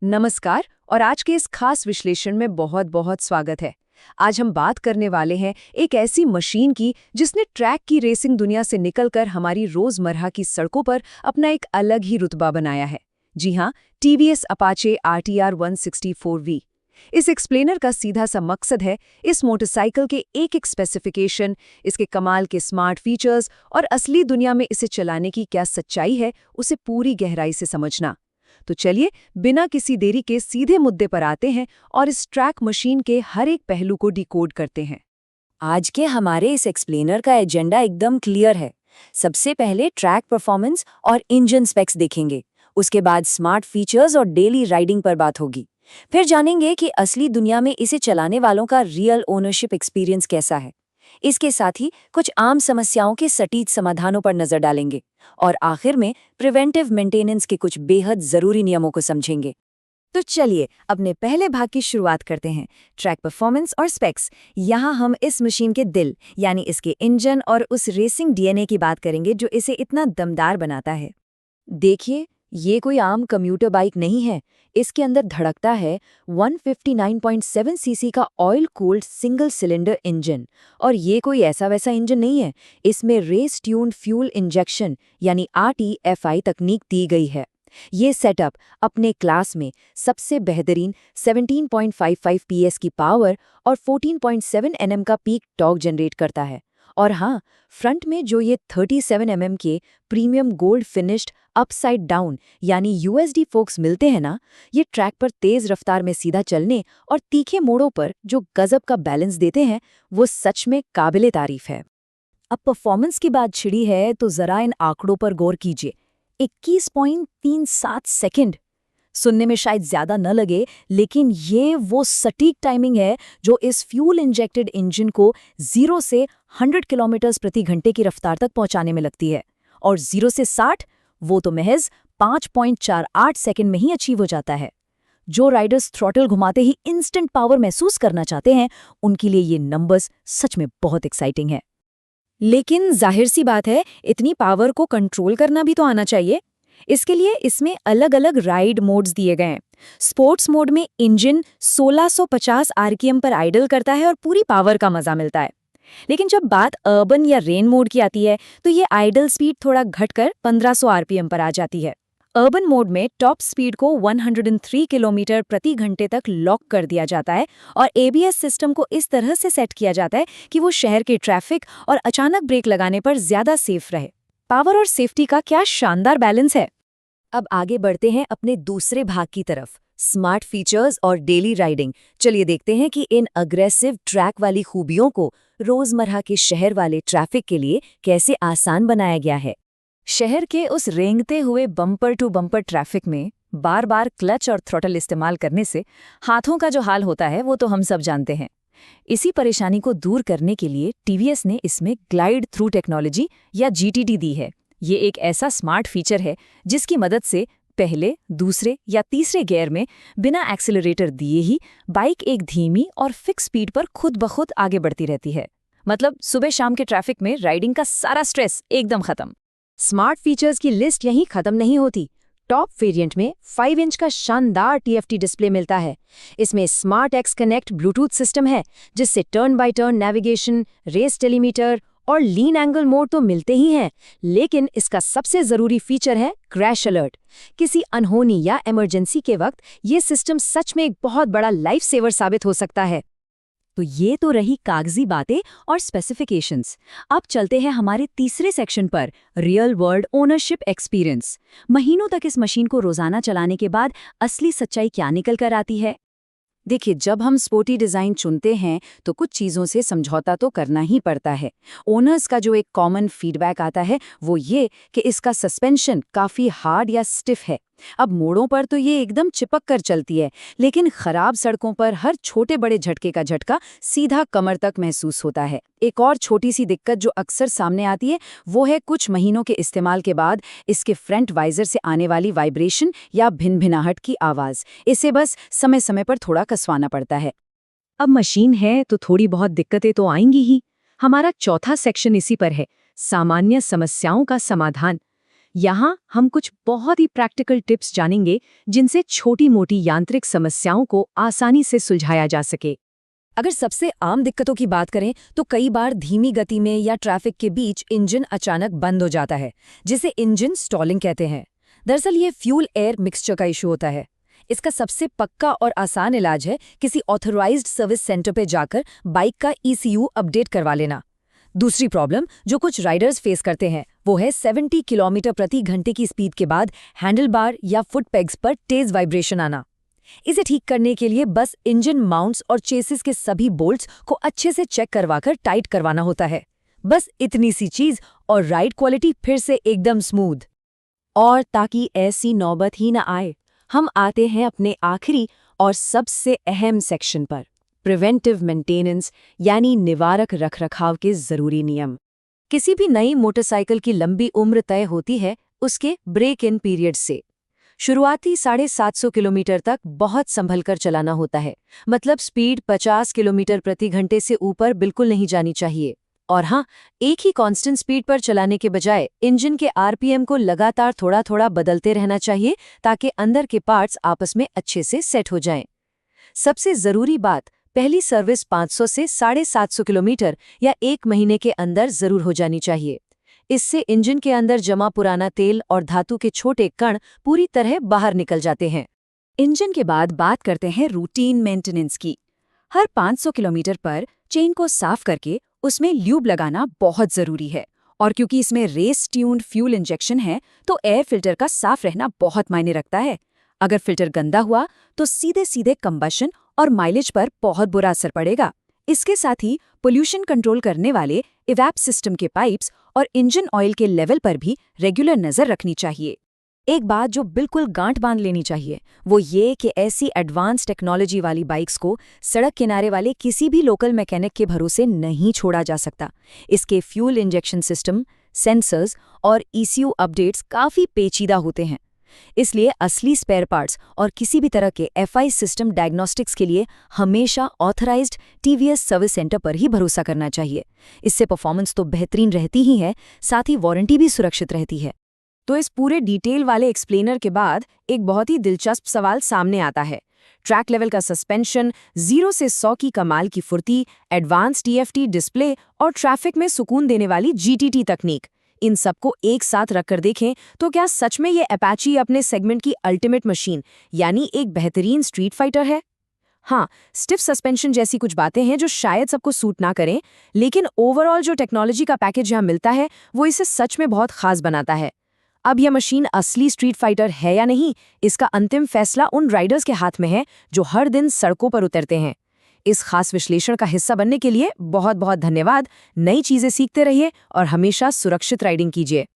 नमस्कार और आज के इस खास विश्लेषण में बहुत बहुत स्वागत है। आज हम बात करने वाले हैं एक ऐसी मशीन की जिसने ट्रैक की रेसिंग दुनिया से निकलकर हमारी रोजमर्रा की सड़कों पर अपना एक अलग ही रुतबा बनाया है। जी हाँ, टीवीएस अपाचे RTR 164V। इस एक्सप्लेनर का सीधा सा मकसद है इस मोटरसाइकिल के एक स्पेसिफिकेशन, इसके कमाल के स्मार्ट फीचर्स और असली दुनिया में इसे चलाने की क्या सच्चाई है, उसे पूरी गहराई से समझना। तो चलिए बिना किसी देरी के सीधे मुद्दे पर आते हैं और इस ट्रैक मशीन के हर एक पहलू को डिकोड करते हैं। आज के हमारे इस एक्सप्लेनर का एजेंडा एकदम क्लियर है। सबसे पहले ट्रैक परफॉर्मेंस और इंजन स्पेक्स देखेंगे, उसके बाद स्मार्ट फीचर्स और डेली राइडिंग पर बात होगी। फिर जानेंगे कि असली दुनिया में इसे चलाने वालों का रियल ओनरशिप एक्सपीरियंस कैसा है। इसके साथ ही कुछ आम समस्याओं के सटीक समाधानों पर नजर डालेंगे और आखिर में प्रिवेंटिव मेंटेनेंस के कुछ बेहद जरूरी नियमों को समझेंगे। तो चलिए अपने पहले भाग की शुरुआत करते हैं, ट्रैक परफॉर्मेंस और स्पेक्स। यहाँ हम इस मशीन के दिल यानी इसके इंजन और उस रेसिंग डीएनए की बात करेंगे जो इसे इतना दमदार बनाता है। देखिए, ये कोई आम कम्यूटर बाइक नहीं है। इसके अंदर धड़कता है 159.7 सीसी का oil cooled single cylinder engine. और ये कोई ऐसा वैसा इंजन नहीं है, इसमें रेस ट्यून्ड फ्यूल इंजेक्शन यानी RTFI तकनीक दी गई है। ये सेटअप अपने क्लास में सबसे बेहतरीन 17.55 PS की पावर और 14.7 Nm का पीक टॉर्क जनरेट करता है। और हाँ, फ्रंट में जो ये 37 mm के premium gold finished upside down यानी USD फोक्स मिलते हैं ना, ये ट्रैक पर तेज रफ्तार में सीधा चलने और तीखे मोड़ों पर जो गजब का बैलेंस देते हैं, वो सच में काबिले तारीफ है। अब परफॉर्मेंस की बात छिड़ी है तो जरा इन आंकड़ों पर गौर कीजिए। 21.37 सेकंड। सुनने में शायद ज्यादा न लगे, लेकिन ये वो सटीक टाइमिंग है जो इस फ्यूल इंजेक्टेड इंजन को 0 से 100 किलोमीटर प्रति घंटे की रफ्तार तक पहुंचाने में लगती है। और 0 से 60 वो तो महज 5.48 सेकंड में ही अचीव हो जाता है। जो राइडर्स थ्रॉटल घुमाते ही इंस्टेंट पावर महसूस करना चाहते हैं, उनके लिए ये नंबर्स सच में बहुत एक्साइटिंग है। लेकिन जाहिर सी बात है, इतनी पावर को कंट्रोल करना भी तो आना चाहिए। इसके लिए इसमें अलग अलग राइड मोड्स दिए गए हैं। स्पोर्ट्स मोड में इंजन 1650 RPM पर आइडल करता है और पूरी पावर का मजा मिलता है। लेकिन जब बात अर्बन या रेन मोड की आती है तो ये आइडल स्पीड थोड़ा घटकर 1500 RPM पर आ जाती है। अर्बन मोड में टॉप स्पीड को 103 किलोमीटर प्रति घंटे तक लॉक कर दिया जाता है और ABS सिस्टम को इस तरह से सेट किया जाता है कि वो शहर के ट्रैफिक और अचानक ब्रेक लगाने पर ज्यादा सेफ रहे। पावर और सेफ्टी का क्या शानदार बैलेंस है। अब आगे बढ़ते हैं अपने दूसरे भाग की तरफ, स्मार्ट फीचर्स और डेली राइडिंग। चलिए देखते हैं कि इन अग्रेसिव ट्रैक वाली खूबियों को रोजमर्रा के शहर वाले ट्रैफिक के लिए कैसे आसान बनाया गया है। शहर के उस रेंगते हुए बम्पर टू बम्पर ट्रैफिक में बार बार क्लच और थ्रॉटल इस्तेमाल करने से हाथों का जो हाल होता है वो तो हम सब जानते हैं। इसी परेशानी को दूर करने के लिए टीवीएस ने इसमें ग्लाइड थ्रू टेक्नोलॉजी या GTT दी है। ये एक ऐसा स्मार्ट फीचर है जिसकी मदद से पहले, दूसरे या तीसरे गियर में बिना एक्सीलरेटर दिए ही बाइक एक धीमी और फिक्स स्पीड पर खुद ब खुद आगे बढ़ती रहती है। मतलब सुबह शाम के ट्रैफिक में राइडिंग का सारा स्ट्रेस एकदम खत्म। स्मार्ट फीचर्स की लिस्ट यहीं खत्म नहीं होती। टॉप वेरिएंट में 5 इंच का शानदार TFT डिस्प्ले मिलता है। इसमें smart X connect Bluetooth system है जिससे turn by turn navigation, race telemeter और लीन एंगल मोड तो मिलते ही हैं, लेकिन इसका सबसे जरूरी फीचर है क्रैश अलर्ट। किसी अनहोनी या इमरजेंसी के वक्त ये सिस्टम सच में एक बहुत बड़ा लाइफ सेवर साबित हो सकता है। तो ये तो रही कागजी बातें और स्पेसिफिकेशंस। अब चलते हैं हमारे तीसरे सेक्शन पर, रियल वर्ल्ड ओनरशिप एक्सपीरियंस। महीनों तक इस मशीन को रोजाना चलाने के बाद असली सच्चाई क्या निकल कर आती है। देखिए, जब हम स्पोर्टी डिज़ाइन चुनते हैं तो कुछ चीज़ों से समझौता तो करना ही पड़ता है। ओनर्स का जो एक कॉमन फीडबैक आता है वो ये कि इसका सस्पेंशन काफ़ी हार्ड या स्टिफ है। अब मोड़ों पर तो ये एकदम चिपक कर चलती है, लेकिन खराब सड़कों पर हर छोटे बड़े झटके का झटका सीधा कमर तक महसूस होता है। एक और छोटी सी दिक्कत जो अक्सर सामने आती है वो है कुछ महीनों के इस्तेमाल के बाद इसके फ्रंट वाइजर से आने वाली वाइब्रेशन या भिनभिनाहट की आवाज़। इसे बस समय समय पर थोड़ा कसवाना पड़ता है। अब मशीन है तो थोड़ी बहुत दिक्कतें तो आएंगी ही। हमारा चौथा सेक्शन इसी पर है, सामान्य समस्याओं का समाधान। यहाँ हम कुछ बहुत ही प्रैक्टिकल टिप्स जानेंगे जिनसे छोटी-मोटी यांत्रिक समस्याओं को आसानी से सुलझाया जा सके। अगर सबसे आम दिक्कतों की बात करें तो कई बार धीमी गति में या ट्रैफिक के बीच इंजन अचानक बंद हो जाता है, जिसे इंजन स्टॉलिंग कहते हैं। दरअसल ये फ्यूल एयर मिक्सचर का इशू होता है। इसका सबसे पक्का और आसान इलाज है किसी ऑथराइज्ड सर्विस सेंटर पे जाकर बाइक का ECU अपडेट करवा लेना। दूसरी प्रॉब्लम जो कुछ राइडर्स फेस करते हैं वो है 70 किलोमीटर प्रति घंटे की स्पीड के बाद हैंडल बार या फुट पेग्स पर तेज वाइब्रेशन आना। इसे ठीक करने के लिए बस इंजन माउंट्स और चेसिस के सभी बोल्ट्स को अच्छे से चेक करवाकर टाइट करवाना होता है। बस इतनी सी चीज और राइड क्वालिटी फिर से एकदम स्मूथ। और ताकि ऐसी नौबत ही न आए, हम आते हैं अपने आखिरी और सबसे अहम सेक्शन पर, प्रिवेंटिव मेंटेनेंस यानी निवारक रखरखाव के जरूरी नियम। किसी भी नई मोटरसाइकिल की लंबी उम्र तय होती है उसके ब्रेक इन पीरियड से। शुरुआती 750 किलोमीटर तक बहुत संभल कर चलाना होता है, मतलब स्पीड 50 किलोमीटर प्रति घंटे से ऊपर बिल्कुल नहीं जानी चाहिए। और हाँ, एक ही कांस्टेंट स्पीड पर चलाने के बजाय इंजन के RPM को लगातार थोड़ा थोड़ा बदलते रहना चाहिए ताकि अंदर के पार्ट्स आपस में अच्छे से सेट हो जाएं। सबसे जरूरी बात, पहली सर्विस 500 से 750 किलोमीटर या 1 महीने के अंदर जरूर हो जानी चाहिए। इससे इंजन के अंदर जमा पुराना तेल और धातु के छोटे कण पूरी तरह बाहर निकल जाते हैं। इंजन के बाद बात करते हैं रूटीन मेंटेनेंस की। हर 500 किलोमीटर पर चेन को साफ करके उसमें ल्यूब लगाना बहुत जरूरी है। और क्योंकि इसमें रेस ट्यून्ड फ्यूल इंजेक्शन है तो एयर फिल्टर का साफ रहना बहुत मायने रखता है। अगर फिल्टर गंदा हुआ तो सीधे सीधे कंबशन और माइलेज पर बहुत बुरा असर पड़ेगा। इसके साथ ही पोल्यूशन कंट्रोल करने वाले इवैप सिस्टम के पाइप्स और इंजन ऑयल के लेवल पर भी रेगुलर नजर रखनी चाहिए। एक बात जो बिल्कुल गांठ बांध लेनी चाहिए वो ये कि ऐसी एडवांस टेक्नोलॉजी वाली बाइक्स को सड़क किनारे वाले किसी भी लोकल मैकेनिक के भरोसे नहीं छोड़ा जा सकता। इसके फ्यूल इंजेक्शन सिस्टम, सेंसर्स और ECU अपडेट्स काफ़ी पेचीदा होते हैं। इसलिए असली स्पेयर पार्ट्स और किसी भी तरह के FI सिस्टम डायग्नोस्टिक्स के लिए हमेशा ऑथराइज्ड TVS सर्विस सेंटर पर ही भरोसा करना चाहिए। इससे परफॉर्मेंस तो बेहतरीन रहती ही है, साथ ही वारंटी भी सुरक्षित रहती है। तो इस पूरे डिटेल वाले एक्सप्लेनर के बाद एक बहुत ही दिलचस्प सवाल सामने आता है। ट्रैक लेवल का सस्पेंशन, 0 से 100 की कमाल की फुर्ती, एडवांस TFT डिस्प्ले और ट्रैफिक में सुकून देने वाली GTT तकनीक, इन सबको एक साथ रखकर देखें तो क्या सच में ये अपाची अपने सेगमेंट की अल्टीमेट मशीन यानी एक बेहतरीन स्ट्रीट फाइटर है? हाँ, स्टिफ सस्पेंशन जैसी कुछ बातें हैं जो शायद सबको सूट ना करें, लेकिन ओवरऑल जो टेक्नोलॉजी का पैकेज यहाँ मिलता है वो इसे सच में बहुत खास बनाता है। अब यह मशीन असली स्ट्रीट फाइटर है या नहीं, इसका अंतिम फैसला उन राइडर्स के हाथ में है जो हर दिन सड़कों पर उतरते हैं। इस खास विश्लेषण का हिस्सा बनने के लिए बहुत बहुत धन्यवाद। नई चीजें सीखते रहिए और हमेशा सुरक्षित राइडिंग कीजिए।